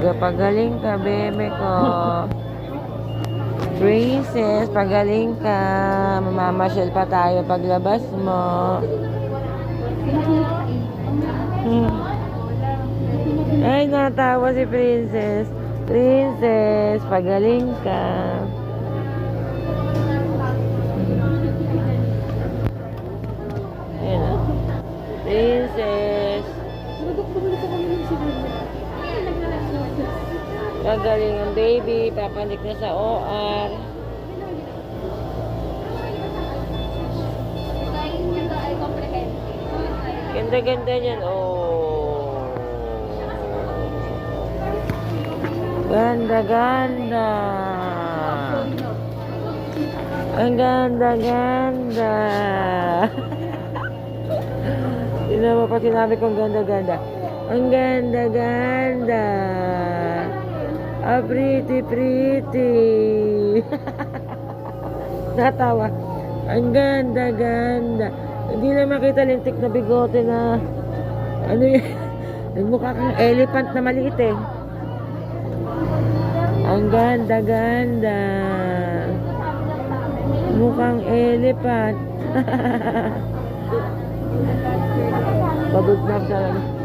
Pagaling ka, bebe ko. Princess, pagaling ka. Mamamasyal pa tayo paglabas mo. Ay, natawa si Princess. Princess, pagaling ka. Ayan na. Princess. Gagaling ang baby, papanik na sa OR. Ganda-ganda niyan, oh. Ganda-ganda. Ang ganda-ganda. Tignan mo pa sinabi kong ganda-ganda. Ang ganda-ganda. Ah, pretty, pretty. Natawa. Ang ganda-ganda. Hindi na makita lintik na bigote na ano yun. Nagmukha kang elephant na maliit eh. Ang ganda-ganda. Mukhang elephant. Babag na siya.